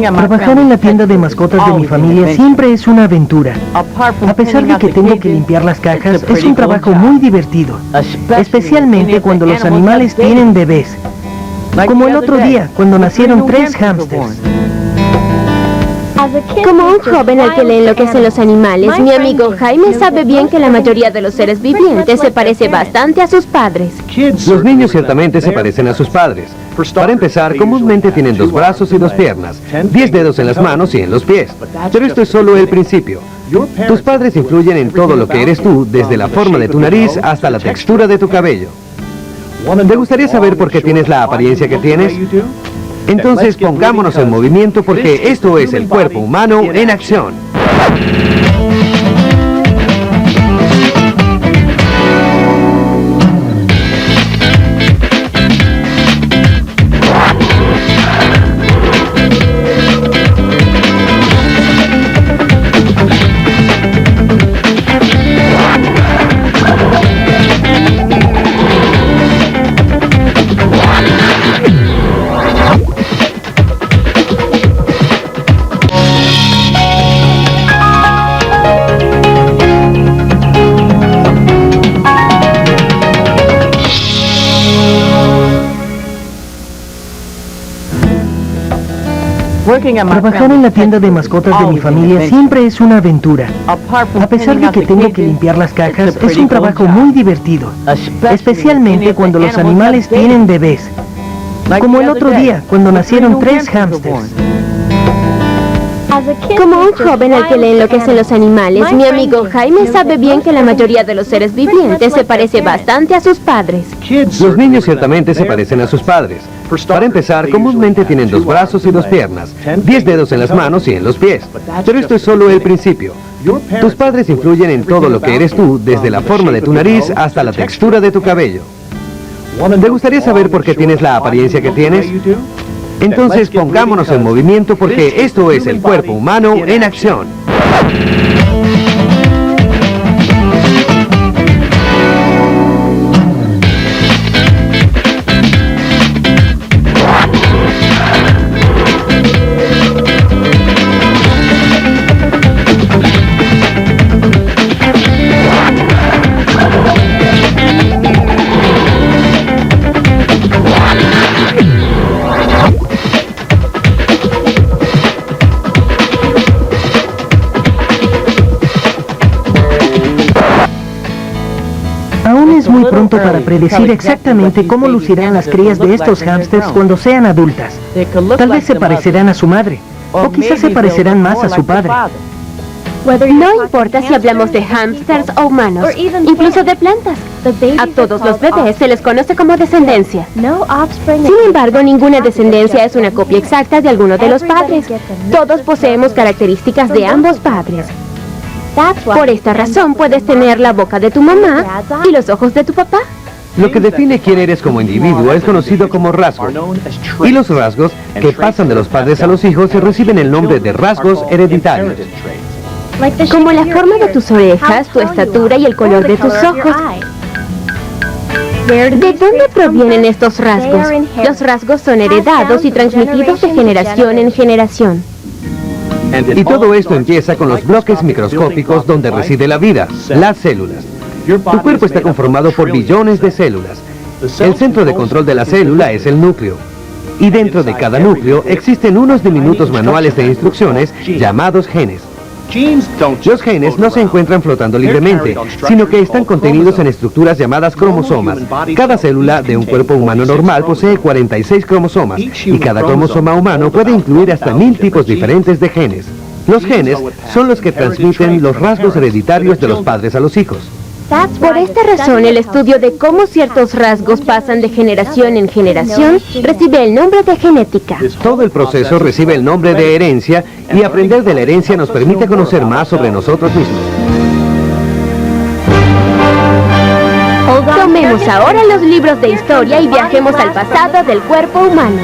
Trabajar en la tienda de mascotas de mi familia siempre es una aventura. A pesar de que tengo que limpiar las cajas, es un trabajo muy divertido, especialmente cuando los animales tienen bebés. Como el otro día, cuando nacieron 3 hámsters. Como un joven al que le enloquecen los animales, mi amigo Jaime sabe bien que la mayoría de los seres vivientes se parece bastante a sus padres. Los niños ciertamente se parecen a sus padres. Para empezar, comúnmente tienen 2 brazos y 2 piernas, 10 dedos en las manos y en los pies. Pero esto es solo el principio. Tus padres influyen en todo lo que eres tú, desde la forma de tu nariz hasta la textura de tu cabello. ¿Te gustaría saber por qué tienes la apariencia que tienes? Entonces pongámonos en movimiento porque esto es el cuerpo humano en acción. Trabajar en la tienda de mascotas de mi familia siempre es una aventura. A pesar de que tengo que limpiar las cajas, es un trabajo muy divertido, especialmente cuando los animales tienen bebés. Como el otro día, cuando nacieron 3 hámsters. Como un joven al que le enloquecen los animales, mi amigo Jaime sabe bien que la mayoría de los seres vivientes se parece bastante a sus padres. Los niños ciertamente se parecen a sus padres. Para empezar, comúnmente tienen 2 brazos y 2 piernas, 10 dedos en las manos y en los pies. Pero esto es solo el principio. Tus padres influyen en todo lo que eres tú, desde la forma de tu nariz hasta la textura de tu cabello. ¿Te gustaría saber por qué tienes la apariencia que tienes? Entonces pongámonos en movimiento porque esto es el cuerpo humano en acción. Es muy pronto para predecir exactamente cómo lucirán las crías de estos hámsters cuando sean adultas. Tal vez se parecerán a su madre, o quizás se parecerán más a su padre. No importa si hablamos de hámsters o humanos, incluso de plantas. A todos los bebés se les conoce como descendencia. Sin embargo, ninguna descendencia es una copia exacta de alguno de los padres. Todos poseemos características de ambos padres. Por esta razón puedes tener la boca de tu mamá y los ojos de tu papá. Lo que define quién eres como individuo es conocido como rasgos. Y los rasgos que pasan de los padres a los hijos se reciben el nombre de rasgos hereditarios. Como la forma de tus orejas, tu estatura y el color de tus ojos. ¿De dónde provienen estos rasgos? Los rasgos son heredados y transmitidos de generación en generación. Y todo esto empieza con los bloques microscópicos donde reside la vida, las células. Tu cuerpo está conformado por billones de células. El centro de control de la célula es el núcleo. Y dentro de cada núcleo existen unos diminutos manuales de instrucciones llamados genes. Los genes no se encuentran flotando libremente, sino que están contenidos en estructuras llamadas cromosomas. Cada célula de un cuerpo humano normal posee 46 cromosomas, y cada cromosoma humano puede incluir hasta 1000 tipos diferentes de genes. Los genes son los que transmiten los rasgos hereditarios de los padres a los hijos. Por esta razón, el estudio de cómo ciertos rasgos pasan de generación en generación recibe el nombre de genética. Todo el proceso recibe el nombre de herencia, y aprender de la herencia nos permite conocer más sobre nosotros mismos. Tomemos ahora los libros de historia y viajemos al pasado del cuerpo humano.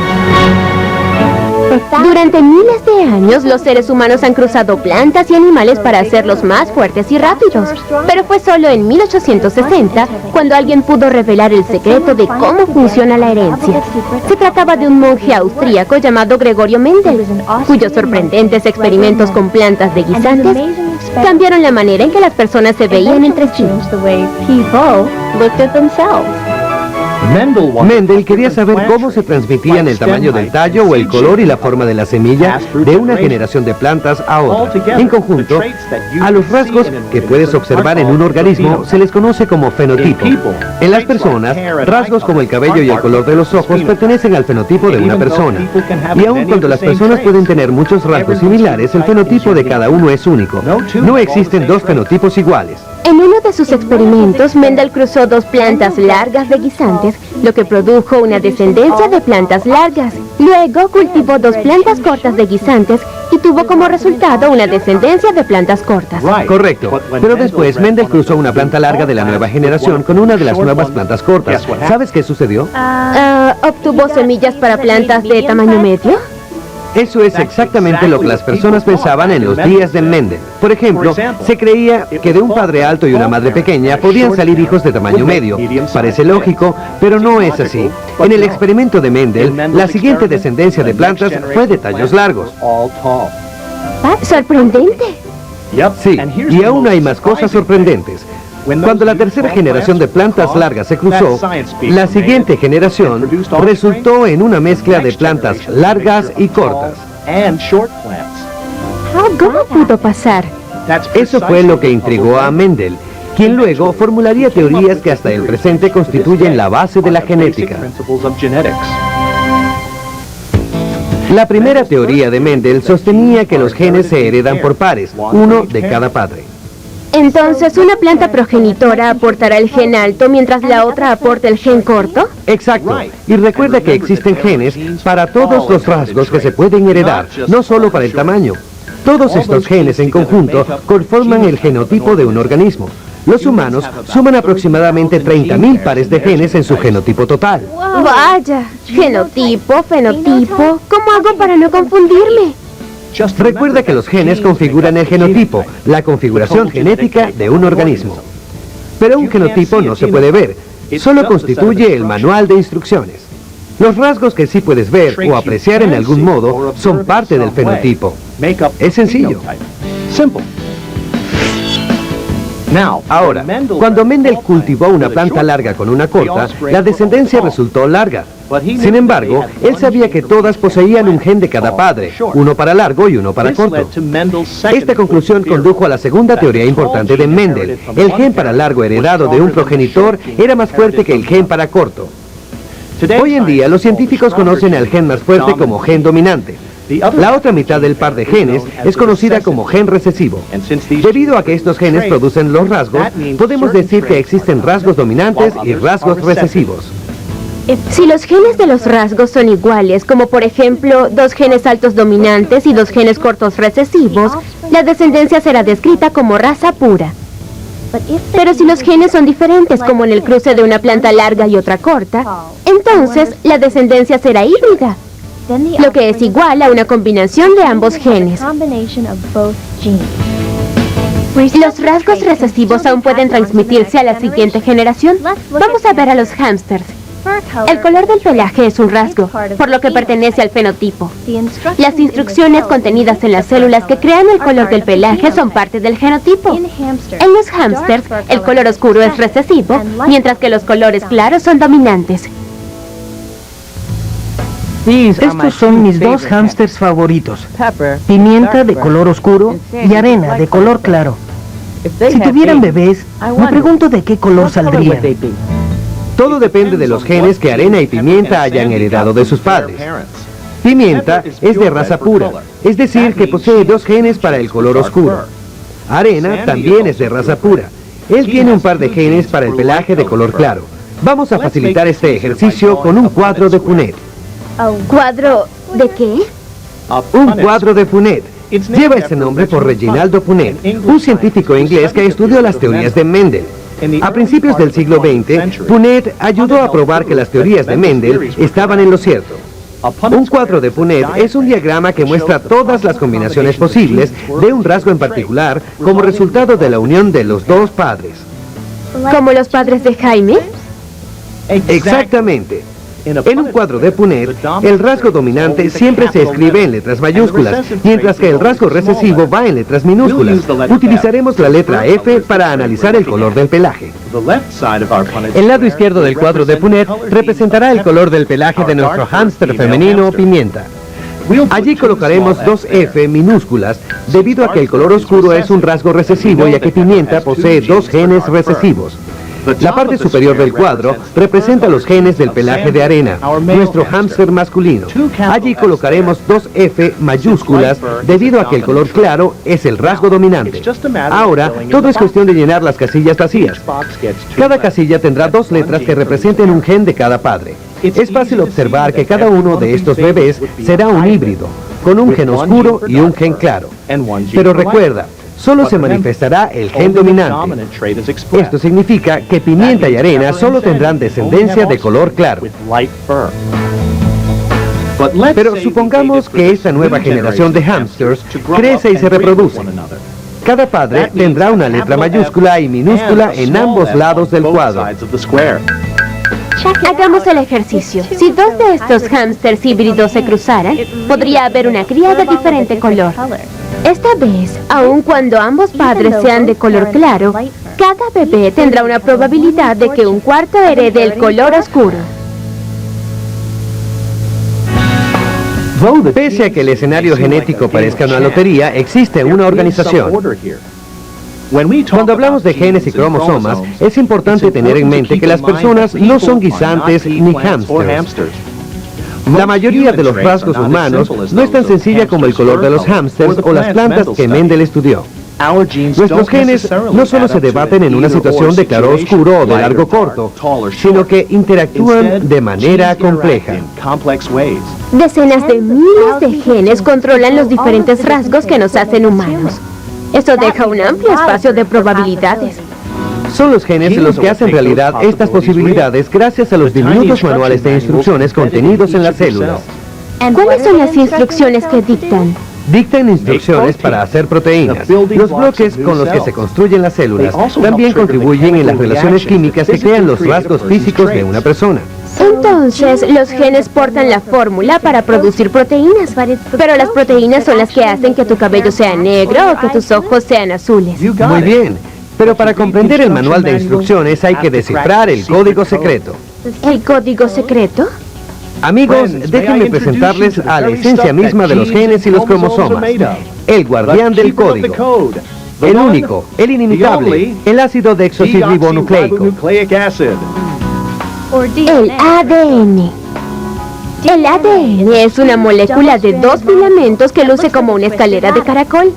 Durante miles de años, los seres humanos han cruzado plantas y animales para hacerlos más fuertes y rápidos. Pero fue solo en 1860 cuando alguien pudo revelar el secreto de cómo funciona la herencia. Se trataba de un monje austríaco llamado Gregorio Mendel, cuyos sorprendentes experimentos con plantas de guisantes cambiaron la manera en que las personas se veían entre sí. Mendel quería saber cómo se transmitían el tamaño del tallo o el color y la forma de la semilla de una generación de plantas a otra. En conjunto, a los rasgos que puedes observar en un organismo se les conoce como fenotipo. En las personas, rasgos como el cabello y el color de los ojos pertenecen al fenotipo de una persona. Y aun cuando las personas pueden tener muchos rasgos similares, el fenotipo de cada uno es único. No existen dos fenotipos iguales. En uno de sus experimentos, Mendel cruzó dos plantas largas de guisantes, lo que produjo una descendencia de plantas largas. Luego cultivó dos plantas cortas de guisantes y tuvo como resultado una descendencia de plantas cortas. Correcto, pero después Mendel cruzó una planta larga de la nueva generación con una de las nuevas plantas cortas. ¿Sabes qué sucedió? ¿Obtuvo semillas para plantas de tamaño medio? Eso es exactamente lo que las personas pensaban en los días de Mendel. Por ejemplo, se creía que de un padre alto y una madre pequeña podían salir hijos de tamaño medio. Parece lógico, pero no es así. En el experimento de Mendel, la siguiente descendencia de plantas fue de tallos largos. ¡Sorprendente! Sí, y aún hay más cosas sorprendentes. Cuando la tercera generación de plantas largas se cruzó, la siguiente generación resultó en una mezcla de plantas largas y cortas. ¿Cómo pudo pasar? Eso fue lo que intrigó a Mendel, quien luego formularía teorías que hasta el presente constituyen la base de la genética. La primera teoría de Mendel sostenía que los genes se heredan por pares, uno de cada padre. Entonces, ¿una planta progenitora aportará el gen alto mientras la otra aporta el gen corto? Exacto. Y recuerda que existen genes para todos los rasgos que se pueden heredar, no solo para el tamaño. Todos estos genes en conjunto conforman el genotipo de un organismo. Los humanos suman aproximadamente 30.000 pares de genes en su genotipo total. Vaya, genotipo, fenotipo. ¿Cómo hago para no confundirme? Recuerda que los genes configuran el genotipo, la configuración genética de un organismo. Pero un genotipo no se puede ver, solo constituye el manual de instrucciones. Los rasgos que sí puedes ver o apreciar en algún modo son parte del fenotipo. Es sencillo. Ahora, cuando Mendel cultivó una planta larga con una corta, la descendencia resultó larga. Sin embargo, él sabía que todas poseían un gen de cada padre, uno para largo y uno para corto. Esta conclusión condujo a la segunda teoría importante de Mendel. El gen para largo heredado de un progenitor era más fuerte que el gen para corto. Hoy en día, los científicos conocen al gen más fuerte como gen dominante. La otra mitad del par de genes es conocida como gen recesivo. Debido a que estos genes producen los rasgos, podemos decir que existen rasgos dominantes y rasgos recesivos. Si los genes de los rasgos son iguales, como por ejemplo dos genes altos dominantes y dos genes cortos recesivos, la descendencia será descrita como raza pura. Pero si los genes son diferentes, como en el cruce de una planta larga y otra corta, entonces la descendencia será híbrida, lo que es igual a una combinación de ambos genes. ¿Los rasgos recesivos aún pueden transmitirse a la siguiente generación? Vamos a ver a los hámsters. El color del pelaje es un rasgo, por lo que pertenece al fenotipo. Las instrucciones contenidas en las células que crean el color del pelaje son parte del genotipo. En los hámsters, el color oscuro es recesivo, mientras que los colores claros son dominantes. Estos son mis dos hámsters favoritos. Pimienta de color oscuro y Arena de color claro. Si tuvieran bebés, me pregunto de qué color saldrían. Todo depende de los genes que Arena y Pimienta hayan heredado de sus padres. Pimienta es de raza pura, es decir, que posee dos genes para el color oscuro. Arena también es de raza pura. Él tiene un par de genes para el pelaje de color claro. Vamos a facilitar este ejercicio con un cuadro de Punnett. ¿Cuadro de qué? Un cuadro de Punnett. Lleva ese nombre por Reginaldo Punnett, un científico inglés que estudió las teorías de Mendel. A principios del siglo XX, Punnett ayudó a probar que las teorías de Mendel estaban en lo cierto. Un cuadro de Punnett es un diagrama que muestra todas las combinaciones posibles de un rasgo en particular como resultado de la unión de los dos padres. ¿Como los padres de Jaime? Exactamente. En un cuadro de Punnett, el rasgo dominante siempre se escribe en letras mayúsculas, mientras que el rasgo recesivo va en letras minúsculas. Utilizaremos la letra F para analizar el color del pelaje. El lado izquierdo del cuadro de Punnett representará el color del pelaje de nuestro hámster femenino Pimienta. Allí colocaremos dos F minúsculas, debido a que el color oscuro es un rasgo recesivo y a que Pimienta posee dos genes recesivos. La parte superior del cuadro representa los genes del pelaje de Arena, nuestro hámster masculino. Allí colocaremos dos F mayúsculas debido a que el color claro es el rasgo dominante. Ahora, todo es cuestión de llenar las casillas vacías. Cada casilla tendrá dos letras que representen un gen de cada padre. Es fácil observar que cada uno de estos bebés será un híbrido, con un gen oscuro y un gen claro. Pero recuerda, solo se manifestará el gen dominante. Esto significa que Pimienta y Arena solo tendrán descendencia de color claro. Pero supongamos que esta nueva generación de hámsters crece y se reproduce. Cada padre tendrá una letra mayúscula y minúscula en ambos lados del cuadro. Hagamos el ejercicio. Si dos de estos hámsters híbridos se cruzaran, podría haber una cría de diferente color. Esta vez, aun cuando ambos padres sean de color claro, cada bebé tendrá una probabilidad de que un cuarto herede el color oscuro. Pese a que el escenario genético parezca una lotería, existe una organización. Cuando hablamos de genes y cromosomas, es importante tener en mente que las personas no son guisantes ni hámsters. La mayoría de los rasgos humanos no es tan sencilla como el color de los hámsters o las plantas que Mendel estudió. Nuestros genes no solo se debaten en una situación de claro oscuro o de largo corto, sino que interactúan de manera compleja. Decenas de miles de genes controlan los diferentes rasgos que nos hacen humanos. Esto deja un amplio espacio de probabilidades. Son los genes los que hacen realidad estas posibilidades gracias a los diminutos manuales de instrucciones contenidos en las células. ¿Cuáles son las instrucciones que dictan? Dictan instrucciones para hacer proteínas. Los bloques con los que se construyen las células también contribuyen en las relaciones químicas que crean los rasgos físicos de una persona. Entonces, los genes portan la fórmula para producir proteínas, pero las proteínas son las que hacen que tu cabello sea negro o que tus ojos sean azules. Muy bien, pero para comprender el manual de instrucciones hay que descifrar el código secreto. ¿El código secreto? Amigos, déjenme presentarles a la esencia misma de los genes y los cromosomas, el guardián del código, el único, el inimitable, el ácido desoxirribonucleico. El ADN. El ADN es una molécula de dos filamentos que luce como una escalera de caracol.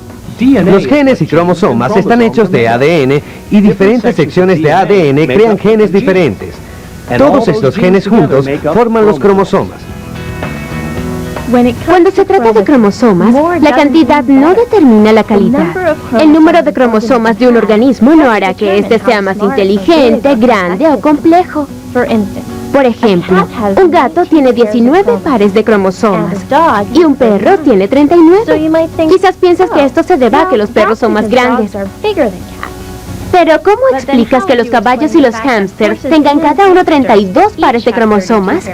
Los genes y cromosomas están hechos de ADN y diferentes secciones de ADN crean genes diferentes. Todos estos genes juntos forman los cromosomas. Cuando se trata de cromosomas, la cantidad no determina la calidad. El número de cromosomas de un organismo no hará que éste sea más inteligente, grande o complejo. Por ejemplo, un gato tiene 19 pares de cromosomas y un perro tiene 39. Quizás piensas que esto se deba a que los perros son más grandes. Pero ¿cómo explicas que los caballos y los hámsters tengan cada uno 32 pares de cromosomas?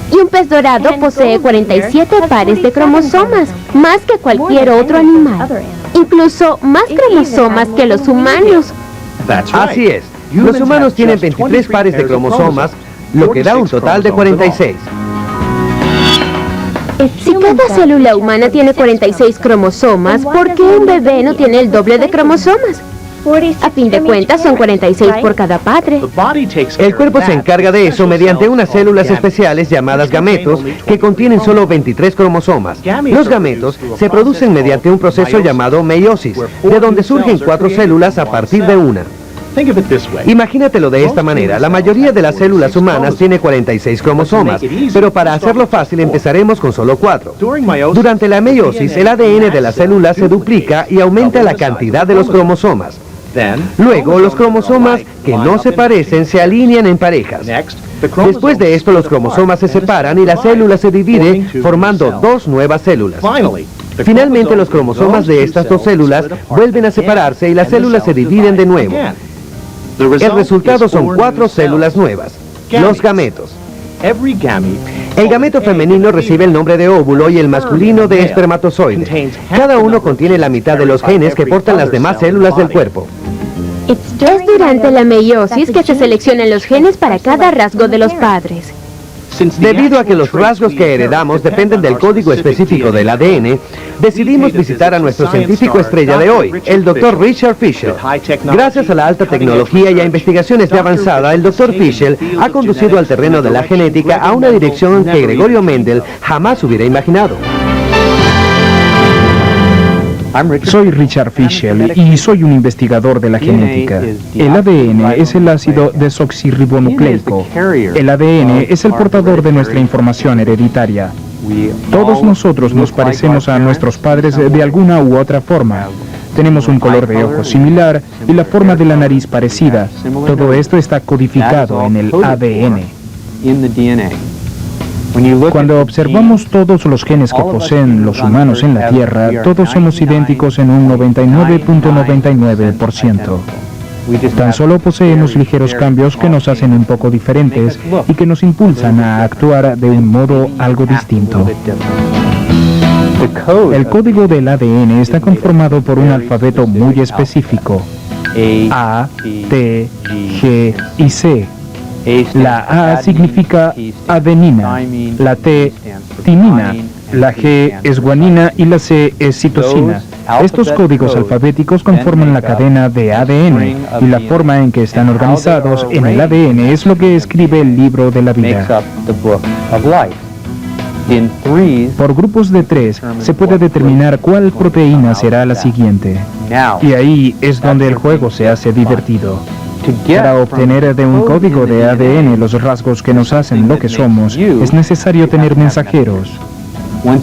Y un pez dorado posee 47 pares de cromosomas, más que cualquier otro animal. Incluso más cromosomas que los humanos. Así es. Los humanos tienen 23 pares de cromosomas, lo que da un total de 46. Si cada célula humana tiene 46 cromosomas, ¿por qué un bebé no tiene el doble de cromosomas? A fin de cuentas, son 46 por cada padre. El cuerpo se encarga de eso mediante unas células especiales llamadas gametos que contienen solo 23 cromosomas. Los gametos se producen mediante un proceso llamado meiosis, de donde surgen 4 células a partir de una. Imagínatelo de esta manera, la mayoría de las células humanas tiene 46 cromosomas, pero para hacerlo fácil empezaremos con solo 4. Durante la meiosis, el ADN de la célula se duplica y aumenta la cantidad de los cromosomas. Luego, los cromosomas que no se parecen se alinean en parejas. Después de esto, los cromosomas se separan y la célula se divide, formando dos nuevas células. Finalmente, los cromosomas de estas dos células vuelven a separarse y las células se dividen de nuevo. El resultado son 4 células nuevas, los gametos. El gameto femenino recibe el nombre de óvulo y el masculino de espermatozoide. Cada uno contiene la mitad de los genes que portan las demás células del cuerpo. Es durante la meiosis que se seleccionan los genes para cada rasgo de los padres. Debido a que los rasgos que heredamos dependen del código específico del ADN, decidimos visitar a nuestro científico estrella de hoy, el Dr. Richard Fishel. Gracias a la alta tecnología y a investigaciones de avanzada, el Dr. Fishel ha conducido al terreno de la genética a una dirección que Gregorio Mendel jamás hubiera imaginado. Soy Richard Fishel y soy un investigador de la genética. El ADN es el ácido desoxirribonucleico. El ADN es el portador de nuestra información hereditaria. Todos nosotros nos parecemos a nuestros padres de alguna u otra forma. Tenemos un color de ojos similar y la forma de la nariz parecida. Todo esto está codificado en el ADN. Cuando observamos todos los genes que poseen los humanos en la Tierra, todos somos idénticos en un 99.99%. Tan solo poseemos ligeros cambios que nos hacen un poco diferentes y que nos impulsan a actuar de un modo algo distinto. El código del ADN está conformado por un alfabeto muy específico: A, T, G y C. La A significa adenina, la T, timina, la G es guanina y la C es citosina. Estos códigos alfabéticos conforman la cadena de ADN y la forma en que están organizados en el ADN es lo que escribe el libro de la vida. Por grupos de 3 se puede determinar cuál proteína será la siguiente. Y ahí es donde el juego se hace divertido. Para obtener de un código de ADN los rasgos que nos hacen lo que somos, es necesario tener mensajeros.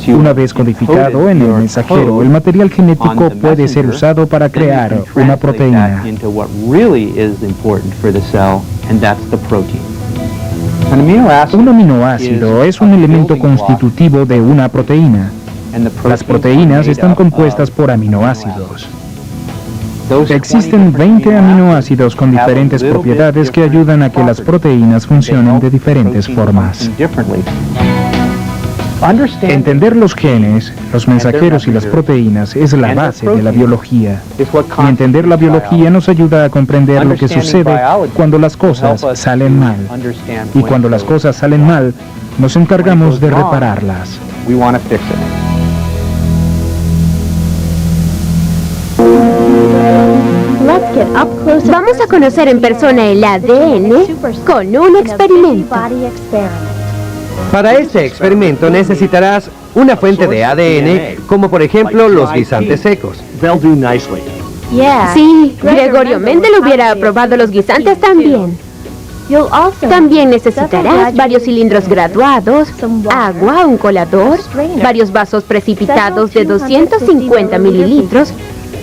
Una vez codificado en el mensajero, el material genético puede ser usado para crear una proteína. Un aminoácido es un elemento constitutivo de una proteína. Las proteínas están compuestas por aminoácidos. Existen 20 aminoácidos con diferentes propiedades que ayudan a que las proteínas funcionen de diferentes formas. Entender los genes, los mensajeros y las proteínas es la base de la biología. Y entender la biología nos ayuda a comprender lo que sucede cuando las cosas salen mal. Y cuando las cosas salen mal, nos encargamos de repararlas. Vamos a conocer en persona el ADN con un experimento. Para este experimento necesitarás una fuente de ADN, como por ejemplo los guisantes secos. Sí, Gregorio Mendel hubiera aprobado los guisantes también. También necesitarás varios cilindros graduados, agua, un colador, varios vasos precipitados de 250 mililitros,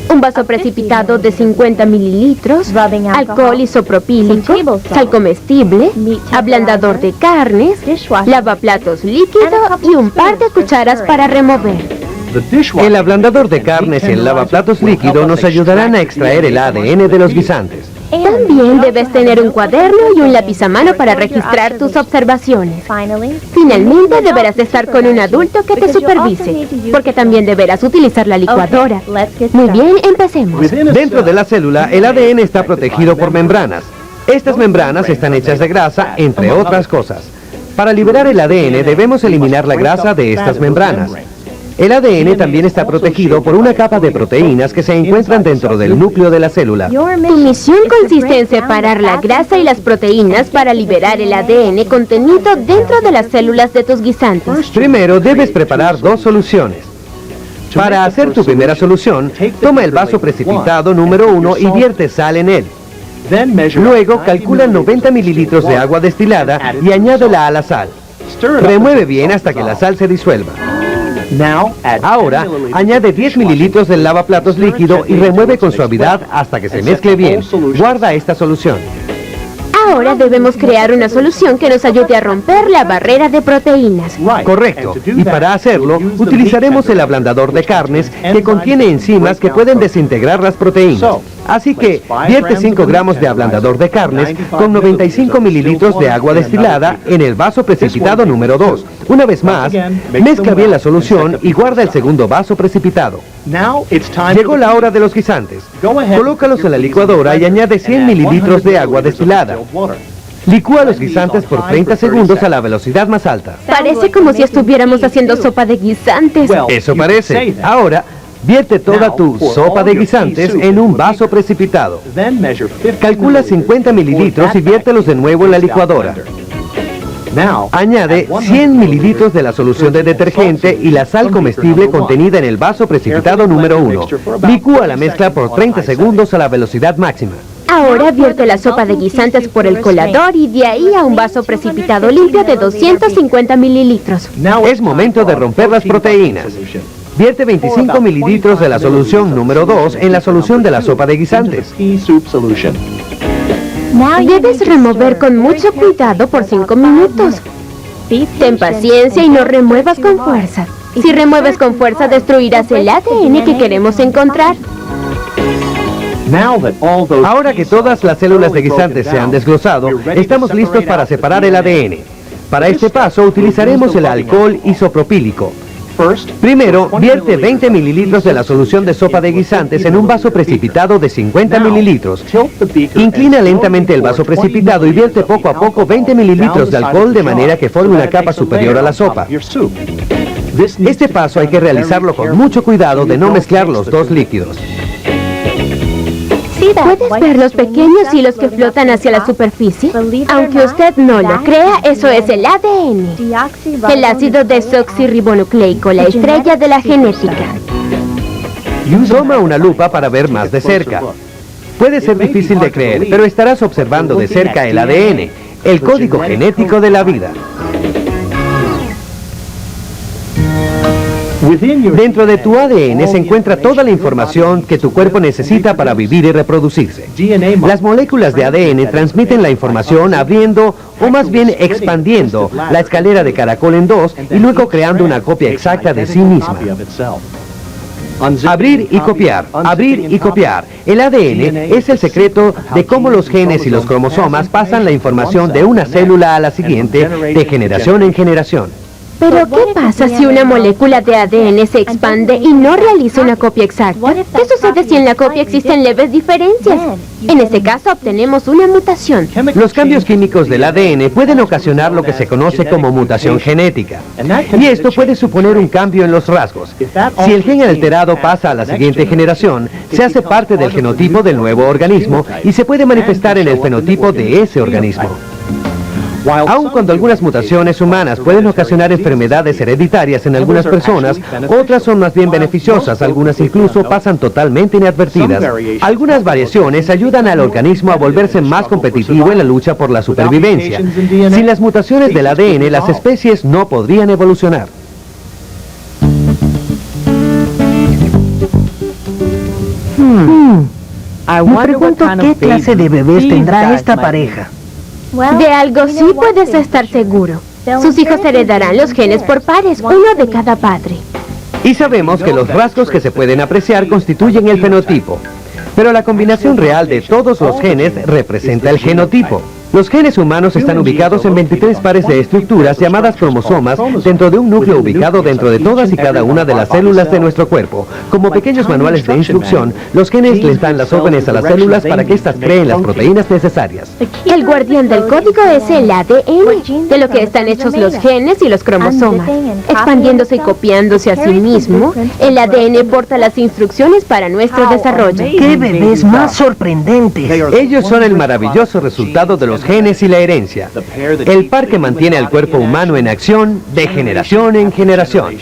un vaso precipitado de 50 mililitros, alcohol isopropílico, sal comestible, ablandador de carnes, lavaplatos líquido y un par de cucharas para remover. El ablandador de carnes y el lavaplatos líquido nos ayudarán a extraer el ADN de los guisantes. También debes tener un cuaderno y un lápiz a mano para registrar tus observaciones. Finalmente, deberás estar con un adulto que te supervise, porque también deberás utilizar la licuadora. Muy bien, empecemos. Dentro de la célula, el ADN está protegido por membranas. Estas membranas están hechas de grasa, entre otras cosas. Para liberar el ADN, debemos eliminar la grasa de estas membranas. El ADN también está protegido por una capa de proteínas que se encuentran dentro del núcleo de la célula. Tu misión consiste en separar la grasa y las proteínas para liberar el ADN contenido dentro de las células de tus guisantes. Primero, debes preparar 2 soluciones. Para hacer tu primera solución, toma el vaso precipitado número 1 y vierte sal en él. Luego, calcula 90 mililitros de agua destilada y añádela a la sal. Remueve bien hasta que la sal se disuelva. Ahora, añade 10 mililitros del lavaplatos líquido y remueve con suavidad hasta que se mezcle bien. Guarda esta solución. Ahora debemos crear una solución que nos ayude a romper la barrera de proteínas. Correcto. Y para hacerlo, utilizaremos el ablandador de carnes que contiene enzimas que pueden desintegrar las proteínas. Así que, vierte 5 gramos de ablandador de carnes con 95 mililitros de agua destilada en el vaso precipitado número 2. Una vez más, mezcla bien la solución y guarda el segundo vaso precipitado. Llegó la hora de los guisantes. Colócalos en la licuadora y añade 100 mililitros de agua destilada. Licúa los guisantes por 30 segundos a la velocidad más alta. Parece como si estuviéramos haciendo sopa de guisantes. Eso parece. Ahora, vierte toda tu sopa de guisantes en un vaso precipitado. Calcula 50 mililitros y viértelos de nuevo en la licuadora. Añade 100 mililitros de la solución de detergente y la sal comestible contenida en el vaso precipitado número 1. Licúa la mezcla por 30 segundos a la velocidad máxima. Ahora vierte la sopa de guisantes por el colador y de ahí a un vaso precipitado limpio de 250 mililitros. Es momento de romper las proteínas. Vierte 25 mililitros de la solución número 2 en la solución de la sopa de guisantes. Debes remover con mucho cuidado por 5 minutos. Ten paciencia y no remuevas con fuerza. Si remueves con fuerza, destruirás el ADN que queremos encontrar. Ahora que todas las células de guisantes se han desglosado, estamos listos para separar el ADN. Para este paso utilizaremos el alcohol isopropílico. Primero, vierte 20 mililitros de la solución de sopa de guisantes en un vaso precipitado de 50 mililitros. Inclina lentamente el vaso precipitado y vierte poco a poco 20 mililitros de alcohol de manera que forme una capa superior a la sopa. Este paso hay que realizarlo con mucho cuidado de no mezclar los dos líquidos. ¿Puedes ver los pequeños hilos que flotan hacia la superficie? Aunque usted no lo crea, eso es el ADN. El ácido desoxirribonucleico, la estrella de la genética. Toma una lupa para ver más de cerca. Puede ser difícil de creer, pero estarás observando de cerca el ADN, el código genético de la vida. Dentro de tu ADN se encuentra toda la información que tu cuerpo necesita para vivir y reproducirse. Las moléculas de ADN transmiten la información abriendo, o más bien expandiendo, la escalera de caracol en dos y luego creando una copia exacta de sí misma. Abrir y copiar, abrir y copiar. El ADN es el secreto de cómo los genes y los cromosomas pasan la información de una célula a la siguiente, de generación en generación. Pero, ¿qué pasa si una molécula de ADN se expande y no realiza una copia exacta? ¿Qué sucede si en la copia existen leves diferencias? En este caso, obtenemos una mutación. Los cambios químicos del ADN pueden ocasionar lo que se conoce como mutación genética. Y esto puede suponer un cambio en los rasgos. Si el gen alterado pasa a la siguiente generación, se hace parte del genotipo del nuevo organismo y se puede manifestar en el fenotipo de ese organismo. Aun cuando algunas mutaciones humanas pueden ocasionar enfermedades hereditarias en algunas personas, otras son más bien beneficiosas, algunas incluso pasan totalmente inadvertidas. Algunas variaciones ayudan al organismo a volverse más competitivo en la lucha por la supervivencia. Sin las mutaciones del ADN, las especies no podrían evolucionar. Me pregunto qué clase de bebés tendrá esta pareja. De algo sí puedes estar seguro. Sus hijos heredarán los genes por pares, uno de cada padre. Y sabemos que los rasgos que se pueden apreciar constituyen el fenotipo. Pero la combinación real de todos los genes representa el genotipo. Los genes humanos están ubicados en 23 pares de estructuras llamadas cromosomas dentro de un núcleo ubicado dentro de todas y cada una de las células de nuestro cuerpo. Como pequeños manuales de instrucción, los genes les dan las órdenes a las células para que éstas creen las proteínas necesarias. El guardián del código es el ADN, de lo que están hechos los genes y los cromosomas. Expandiéndose y copiándose a sí mismo, el ADN porta las instrucciones para nuestro desarrollo. ¡Qué bebés más sorprendentes! Ellos son el maravilloso resultado de los genes y la herencia, el par que mantiene al cuerpo humano en acción de generación en generación.